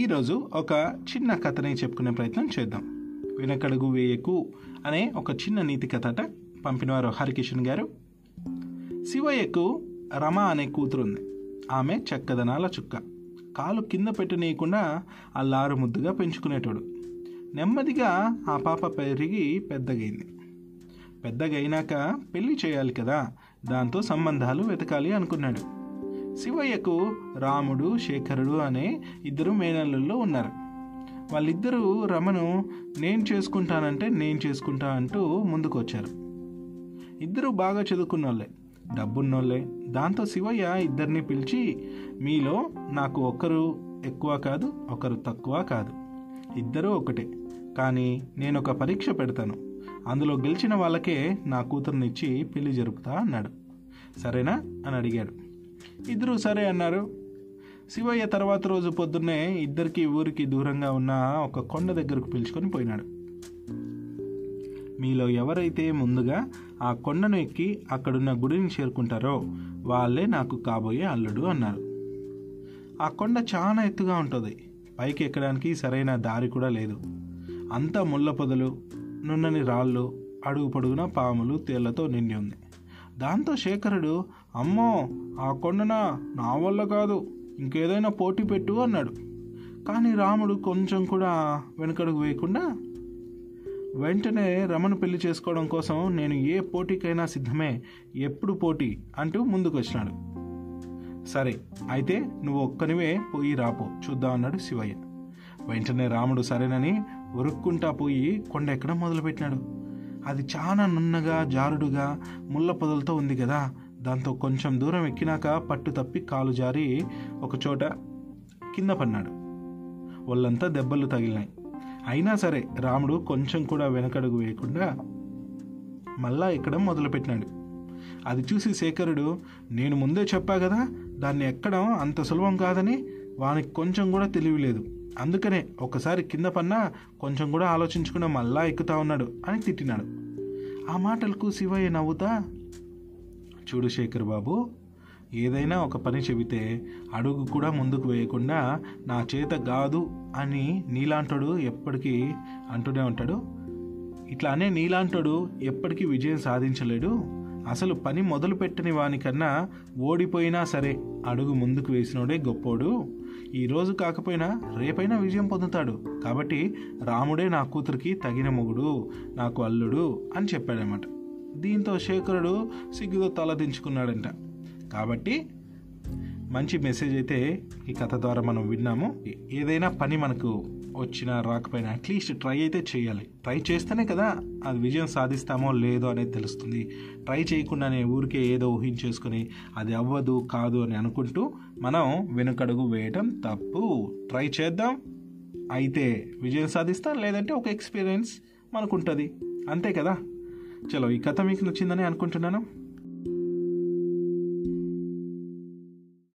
ఈరోజు ఒక చిన్న కథని చెప్పుకునే ప్రయత్నం చేద్దాం. వెనకడుగు వేయకు అనే ఒక చిన్న నీతి కథట. పంపినవారు హరికిషన్ గారు. శివయ్యకు రమ అనే కూతురు ఉంది. ఆమె చక్కదనాల చుక్క. కాలు కింద పెట్టనీయకుండా అల్లారు ముద్దుగా పెంచుకునేటోడు. నెమ్మదిగా ఆ పాప పెరిగి పెద్దగైనాక పెళ్లి చేయాలి కదా, దాంతో సంబంధాలు వెతకాలి అనుకున్నాడు. శివయ్యకు రాముడు, శేఖరుడు అనే ఇద్దరు మేనల్లుల్లో ఉన్నారు. వాళ్ళిద్దరూ రమను నేను చేసుకుంటా అంటూ ముందుకు వచ్చారు. ఇద్దరు బాగా చదువుకున్నోళ్ళే, డబ్బున్నోళ్ళే. దాంతో శివయ్య ఇద్దరిని పిలిచి, మీలో నాకు ఒకరు ఎక్కువ కాదు, ఒకరు తక్కువ కాదు, ఇద్దరూ ఒకటే. కానీ నేను ఒక పరీక్ష పెడతాను, అందులో గెలిచిన వాళ్ళకే నా కూతురునిచ్చి పెళ్లి జరుపుతా అన్నాడు. సరేనా అని అడిగాడు. ఇద్దరూ సరే అన్నారు. శివయ్య తర్వాత రోజు పొద్దున్నే ఇద్దరికి ఊరికి దూరంగా ఉన్న ఒక కొండ దగ్గరకు పిలుచుకొని పోయినాడు. మీలో ఎవరైతే ముందుగా ఆ కొండను ఎక్కి అక్కడున్న గుడిని చేరుకుంటారో వాళ్ళే నాకు కాబోయే అల్లుడు అన్నారు. ఆ కొండ చాలా ఎత్తుగా ఉంటుంది. పైకి ఎక్కడానికి సరైన దారి కూడా లేదు. అంతా ముళ్ళ పొదలు, నున్నని రాళ్ళు, అడుగు పొడుగున పాములు, తేళ్లతో నిండి ఉంది. దాంతో శేఖరుడు, అమ్మో ఆ కొండన నా వల్ల కాదు, ఇంకేదైనా పోటీ పెట్టు అన్నాడు. కానీ రాముడు కొంచెం కూడా వెనకడుగు వేయకుండా, వెంటనే రమను పెళ్లి చేసుకోవడం కోసం నేను ఏ పోటీకైనా సిద్ధమే, ఎప్పుడు పోటీ అంటూ ముందుకు వచ్చినాడు. సరే అయితే నువ్వు ఒక్కనివే పోయి రాపో చూద్దాం అన్నాడు శివయ్య. వెంటనే రాముడు సరేనని ఉరుక్కుంటా పోయి కొండ ఎక్కడం మొదలుపెట్టినాడు. అది చాలా నున్నగా, జారుడుగా, ముళ్ళ పొదలతో ఉంది కదా. దాంతో కొంచెం దూరం ఎక్కినాక పట్టు తప్పి కాలు జారి ఒక చోట కింద పడినాడు. వాళ్ళంతా దెబ్బలు తగిలినాయి. అయినా సరే రాముడు కొంచెం కూడా వెనకడుగు వేయకుండా మళ్ళా ఎక్కడం మొదలుపెట్టినాడు. అది చూసి శేఖరుడు, నేను ముందే చెప్పా కదా దాన్ని ఎక్కడం అంత సులభం కాదని, వానికి కొంచెం కూడా తెలివి లేదు, అందుకనే ఒకసారి కింద పన్నా కొంచెం కూడా ఆలోచించకుండా మళ్ళా ఎక్కుతా ఉన్నాడు అని తిట్టినాడు. ఆ మాటలకు శివయ్య నవ్వుతా, చూడు శేఖర్ బాబు, ఏదైనా ఒక పని చెబితే అడుగు కూడా ముందుకు వేయకుండా నా చేత కాదు అని నీలాంటోడు ఎప్పటికీ అంటూనే ఉంటాడు. ఇట్లానే నీలాంటోడు ఎప్పటికీ విజయం సాధించలేడు. అసలు పని మొదలు పెట్టని వానికన్నా ఓడిపోయినా సరే అడుగు ముందుకు వేసినోడే గొప్పోడు. ఈరోజు కాకపోయినా రేపైనా విజయం పొందుతాడు. కాబట్టి రాముడే నా కూతురికి తగిన మొగుడు, నాకు అల్లుడు అని చెప్పాడనమాట. దీంతో శేఖరుడు సిగ్గుతో తలదించుకున్నాడంట. కాబట్టి మంచి మెసేజ్ అయితే ఈ కథ ద్వారా మనం విన్నాము. ఏదైనా పని మనకు వచ్చినా రాకపోయినా అట్లీస్ట్ ట్రై అయితే చేయాలి. ట్రై చేస్తేనే కదా అది విజయం సాధిస్తామో లేదో అనేది తెలుస్తుంది. ట్రై చేయకుండానే ఊరికే ఏదో ఊహించేసుకొని అది అవ్వదు కాదు అని అనుకుంటూ మనం వెనుకడుగు వేయటం తప్పు. ట్రై చేద్దాం, అయితే విజయం సాధిస్తాం, లేదంటే ఒక ఎక్స్పీరియన్స్ మనకు ఉంటుంది, అంతే కదా. చలో, ఈ కథ మీకు నచ్చిందని అనుకుంటున్నాను.